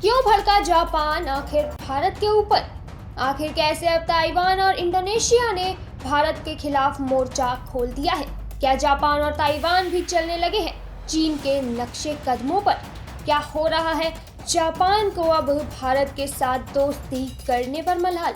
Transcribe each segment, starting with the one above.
क्यों भड़का जापान आखिर भारत के ऊपर? आखिर कैसे अब ताइवान और इंडोनेशिया ने भारत के खिलाफ मोर्चा खोल दिया है? क्या जापान और ताइवान भी चलने लगे हैं चीन के नक्शे कदमों पर? क्या हो रहा है जापान को अब भारत के साथ दोस्ती करने पर मलाल?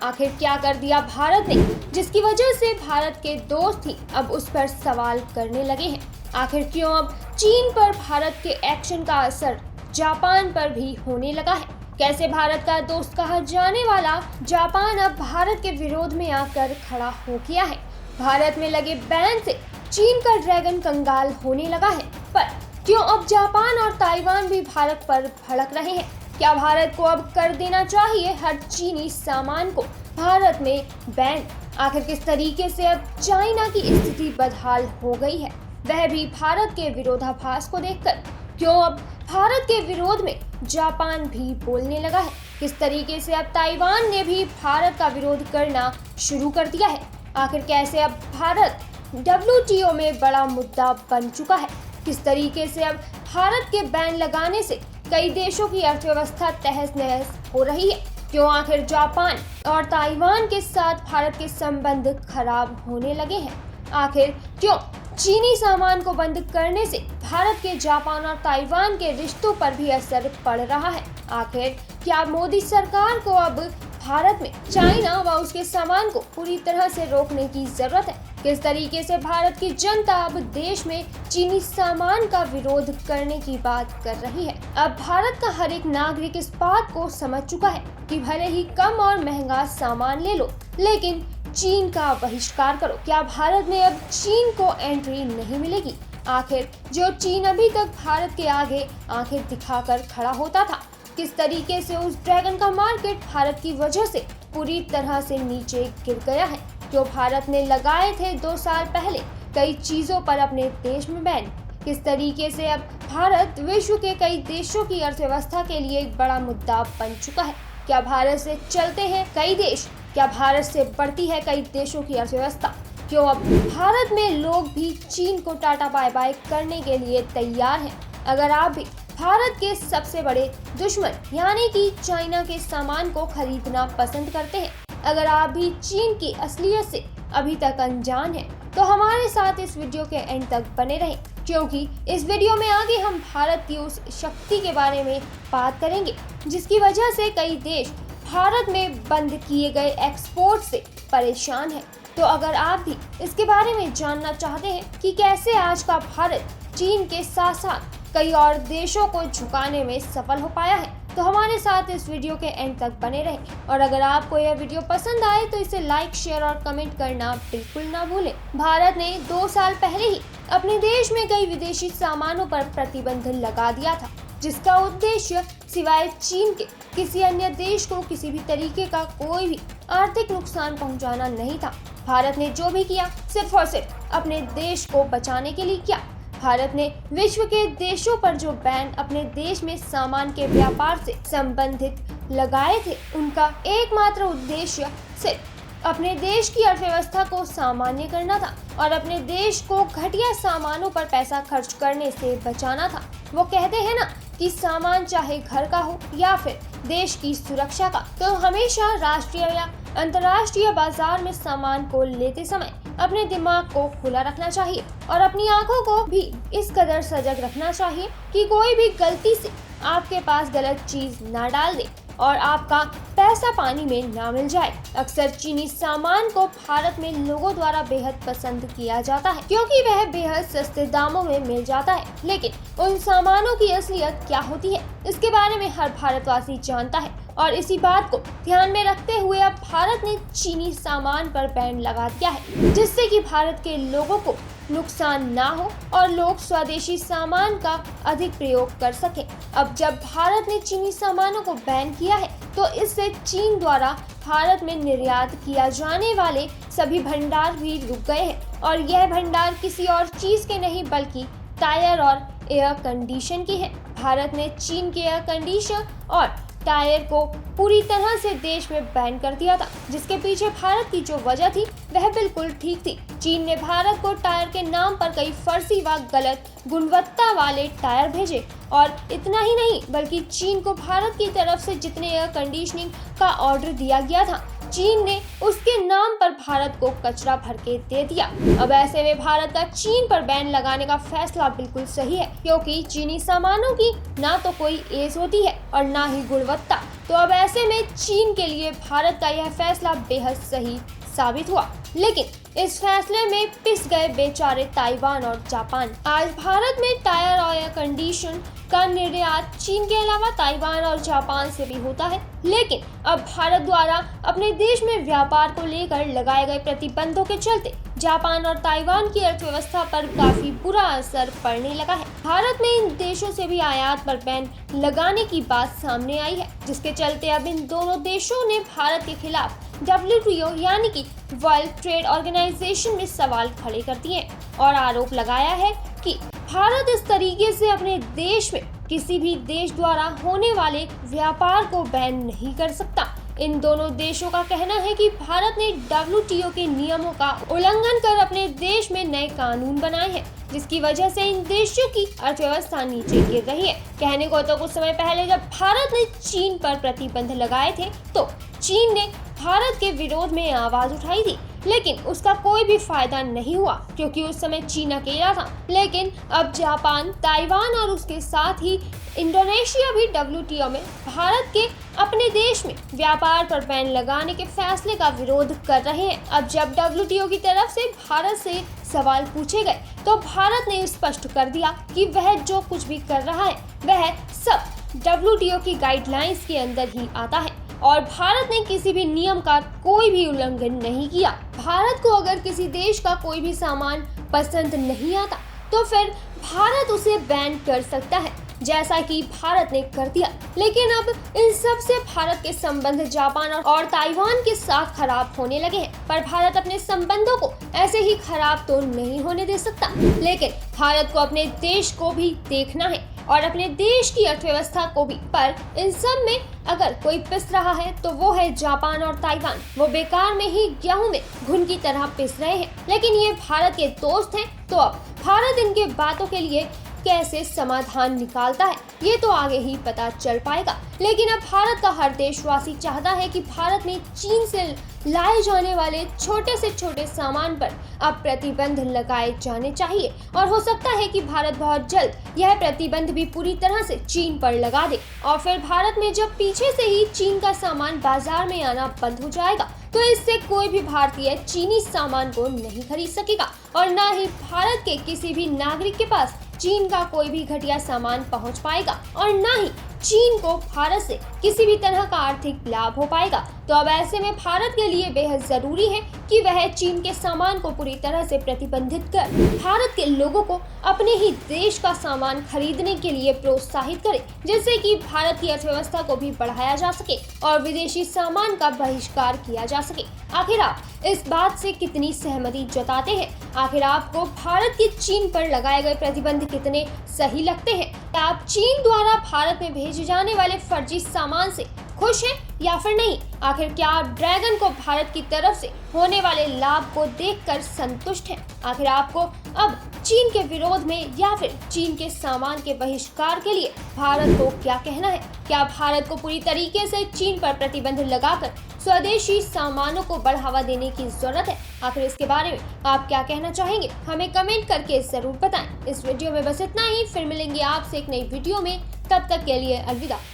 आखिर क्या कर दिया भारत ने जिसकी वजह से भारत के दोस्त ही अब उस पर सवाल करने लगे हैं? आखिर क्यों अब चीन पर भारत के एक्शन का असर जापान पर भी होने लगा है? कैसे भारत का दोस्त कहा जाने वाला जापान अब भारत के विरोध में आकर खड़ा हो गया है? भारत में लगे बैन से चीन का ड्रैगन कंगाल होने लगा है, पर क्यों अब जापान और ताइवान भी भारत पर भड़क रहे हैं? क्या भारत को अब कर देना चाहिए हर चीनी सामान को भारत में बैन? आखिर किस तरीके से अब चाइना की स्थिति बदहाल हो गई है, वह भी भारत के विरोधाभास को देखकर? क्यों अब भारत के विरोध में जापान भी बोलने लगा है? किस तरीके से अब ताइवान ने भी भारत का विरोध करना शुरू कर दिया है? आखिर कैसे अब भारत WTO में बड़ा मुद्दा बन चुका है? किस तरीके से अब भारत के बैन लगाने से कई देशों की अर्थव्यवस्था तहस नहस हो रही है? क्यों आखिर जापान और ताइवान के साथ भारत के संबंध खराब होने लगे हैं? आखिर क्यों चीनी सामान को बंद करने से भारत के जापान और ताइवान के रिश्तों पर भी असर पड़ रहा है? आखिर क्या मोदी सरकार को अब भारत में चाइना व उसके सामान को पूरी तरह से रोकने की जरूरत है? किस तरीके से भारत की जनता अब देश में चीनी सामान का विरोध करने की बात कर रही है? अब भारत का हर एक नागरिक इस बात को समझ चुका है कि भले ही कम और महंगा सामान ले लो, लेकिन चीन का बहिष्कार करो। क्या भारत में अब चीन को एंट्री नहीं मिलेगी? आखिर जो चीन अभी तक भारत के आगे आंखें दिखाकर खड़ा होता था, किस तरीके से उस ड्रैगन का मार्केट भारत की वजह से पूरी तरह से नीचे गिर गया है? जो भारत ने लगाए थे 2 साल पहले कई चीजों पर अपने देश में बैन, किस तरीके से अब भारत विश्व के कई देशों की अर्थव्यवस्था के लिए एक बड़ा मुद्दा बन चुका है? क्या भारत से चलते हैं कई देश? क्या भारत से बढ़ती है कई देशों की अर्थव्यवस्था? क्यों अब भारत में लोग भी चीन को टाटा बाय बाय करने के लिए तैयार हैं? अगर आप भी भारत के सबसे बड़े दुश्मन यानी कि चाइना के सामान को खरीदना पसंद करते हैं, अगर आप भी चीन की असलियत से अभी तक अनजान हैं, तो हमारे साथ इस वीडियो के एंड तक बने रहें, क्योंकि इस वीडियो में आगे हम भारत की उस शक्ति के बारे में बात करेंगे जिसकी वजह से कई देश भारत में बंद किए गए एक्सपोर्ट से परेशान है। तो अगर आप भी इसके बारे में जानना चाहते हैं कि कैसे आज का भारत चीन के साथ साथ कई और देशों को झुकाने में सफल हो पाया है, तो हमारे साथ इस वीडियो के एंड तक बने रहें। और अगर आपको यह वीडियो पसंद आए तो इसे लाइक, शेयर और कमेंट करना बिल्कुल ना भूलें। भारत ने 2 साल पहले ही अपने देश में कई विदेशी सामानों पर प्रतिबंध लगा दिया था, जिसका उद्देश्य सिवाय चीन के किसी अन्य देश को किसी भी तरीके का कोई भी आर्थिक नुकसान पहुंचाना नहीं था। भारत ने जो भी किया सिर्फ और सिर्फ अपने देश को बचाने के लिए किया। भारत ने विश्व के देशों पर जो बैन अपने देश में सामान के व्यापार से संबंधित लगाए थे, उनका एकमात्र उद्देश्य सिर्फ अपने देश की अर्थव्यवस्था को सामान्य करना था और अपने देश को घटिया सामानों पर पैसा खर्च करने से बचाना था। वो कहते हैं ना कि सामान चाहे घर का हो या फिर देश की सुरक्षा का, तो हमेशा राष्ट्रीय या अंतर्राष्ट्रीय बाजार में सामान को लेते समय अपने दिमाग को खुला रखना चाहिए और अपनी आंखों को भी इस कदर सजग रखना चाहिए कि कोई भी गलती से आपके पास गलत चीज ना डाल दे और आपका पैसा पानी में ना मिल जाए। अक्सर चीनी सामान को भारत में लोगों द्वारा बेहद पसंद किया जाता है क्योंकि वह बेहद सस्ते दामों में मिल जाता है, लेकिन उन सामानों की असलियत क्या होती है इसके बारे में हर भारतवासी जानता है। और इसी बात को ध्यान में रखते हुए अब भारत ने चीनी सामान पर बैन लगा दिया है, जिससे कि भारत के लोगों को नुकसान ना हो और लोग स्वदेशी सामान का अधिक प्रयोग कर सके। अब जब भारत ने चीनी सामानों को बैन किया है, तो इससे चीन द्वारा भारत में निर्यात किया जाने वाले सभी भंडार भी रुक गए हैं और यह भंडार किसी और चीज के नहीं बल्कि टायर और एयर कंडीशन की है। भारत ने चीन के एयर कंडीशन और टायर को पूरी तरह से देश में बैन कर दिया था, जिसके पीछे भारत की जो वजह थी वह बिल्कुल ठीक थी। चीन ने भारत को टायर के नाम पर कई फर्जी व गलत गुणवत्ता वाले टायर भेजे और इतना ही नहीं बल्कि चीन को भारत की तरफ से जितने एयर कंडीशनिंग का ऑर्डर दिया गया था, चीन ने उसके नाम पर भारत को कचरा भर के दे दिया। अब ऐसे में भारत का चीन पर बैन लगाने का फैसला बिल्कुल सही है, क्योंकि चीनी सामानों की ना तो कोई एज होती है और ना ही गुणवत्ता। तो अब ऐसे में चीन के लिए भारत का यह फैसला बेहद सही साबित हुआ। लेकिन इस फैसले में पिस गए बेचारे ताइवान और जापान। आज भारत में टायर और एयर कंडीशन का निर्यात चीन के अलावा ताइवान और जापान से भी होता है, लेकिन अब भारत द्वारा अपने देश में व्यापार को लेकर लगाए गए प्रतिबंधों के चलते जापान और ताइवान की अर्थव्यवस्था पर काफी बुरा असर पड़ने लगा है। भारत में इन देशों से भी आयात पर बैन लगाने की बात सामने आई है, जिसके चलते अब इन दोनों देशों ने भारत के खिलाफ WTO यानी कि वर्ल्ड ट्रेड ऑर्गेनाइजेशन में सवाल खड़े कर दिए और आरोप लगाया है कि भारत इस तरीके से अपने देश में किसी भी देश द्वारा होने वाले व्यापार को बैन नहीं कर सकता। इन दोनों देशों का कहना है कि भारत ने WTO के नियमों का उल्लंघन कर अपने देश में नए कानून बनाए हैं, जिसकी वजह से इन देशों की अर्थव्यवस्था नीचे गिर रही है। कहने को तो कुछ समय पहले जब भारत ने चीन पर प्रतिबंध लगाए थे तो चीन ने भारत के विरोध में आवाज उठाई थी, लेकिन उसका कोई भी फायदा नहीं हुआ क्योंकि उस समय चीन अकेला था। लेकिन अब जापान, ताइवान और उसके साथ ही इंडोनेशिया भी WTO में भारत के अपने देश में व्यापार पर बैन लगाने के फैसले का विरोध कर रहे हैं। अब जब WTO की तरफ से भारत से सवाल पूछे गए तो भारत ने स्पष्ट कर दिया कि वह जो कुछ भी कर रहा है वह सब WTO की गाइडलाइंस के अंदर ही आता है और भारत ने किसी भी नियम का कोई भी उल्लंघन नहीं किया। भारत को अगर किसी देश का कोई भी सामान पसंद नहीं आता तो फिर भारत उसे बैन कर सकता है, जैसा कि भारत ने कर दिया। लेकिन अब इन सब से भारत के संबंध जापान और ताइवान के साथ खराब होने लगे हैं, पर भारत अपने संबंधों को ऐसे ही खराब तो नहीं होने दे सकता। लेकिन भारत को अपने देश को भी देखना है और अपने देश की अर्थव्यवस्था को भी। पर इन सब में अगर कोई पिस रहा है तो वो है जापान और ताइवान। वो बेकार में ही गेहूं में घुन की तरह पिस रहे हैं, लेकिन ये भारत के दोस्त हैं, तो अब भारत इनके बातों के लिए कैसे समाधान निकालता है ये तो आगे ही पता चल पाएगा। लेकिन अब भारत का हर देशवासी चाहता है कि भारत में चीन से लाए जाने वाले छोटे से छोटे सामान पर अब प्रतिबंध लगाए जाने चाहिए और हो सकता है कि भारत बहुत जल्द यह प्रतिबंध भी पूरी तरह से चीन पर लगा दे और फिर भारत में जब पीछे से ही चीन का सामान बाजार में आना बंद हो जाएगा तो इससे कोई भी भारतीय चीनी सामान को नहीं खरीद सकेगा और न ही भारत के किसी भी नागरिक के पास चीन का कोई भी घटिया सामान पहुंच पाएगा और न ही चीन को भारत से किसी भी तरह का आर्थिक लाभ हो पाएगा। तो अब ऐसे में भारत के लिए बेहद जरूरी है कि वह चीन के सामान को पूरी तरह से प्रतिबंधित कर भारत के लोगों को अपने ही देश का सामान खरीदने के लिए प्रोत्साहित करे, जिससे कि भारत की अर्थव्यवस्था को भी बढ़ाया जा सके और विदेशी सामान का बहिष्कार किया जा सके। आखिर आप इस बात से कितनी सहमति जताते हैं? आखिर आपको भारत के चीन पर लगाए गए प्रतिबंध कितने सही लगते हैं? क्या आप चीन द्वारा भारत में भेजे जाने वाले फर्जी सामान से खुश हैं या फिर नहीं? आखिर क्या आप ड्रैगन को भारत की तरफ से होने वाले लाभ को देखकर संतुष्ट हैं? आखिर आपको अब चीन के विरोध में या फिर चीन के सामान के बहिष्कार के लिए भारत को क्या कहना है? क्या भारत को पूरी तरीके से चीन पर प्रतिबंध लगाकर स्वदेशी सामानों को बढ़ावा देने की जरूरत है? आखिर इसके बारे में आप क्या कहना चाहेंगे? हमें कमेंट करके जरूर बताएं। इस वीडियो में बस इतना ही, फिर मिलेंगे आपसे एक नई वीडियो में। तब तक के लिए अलविदा।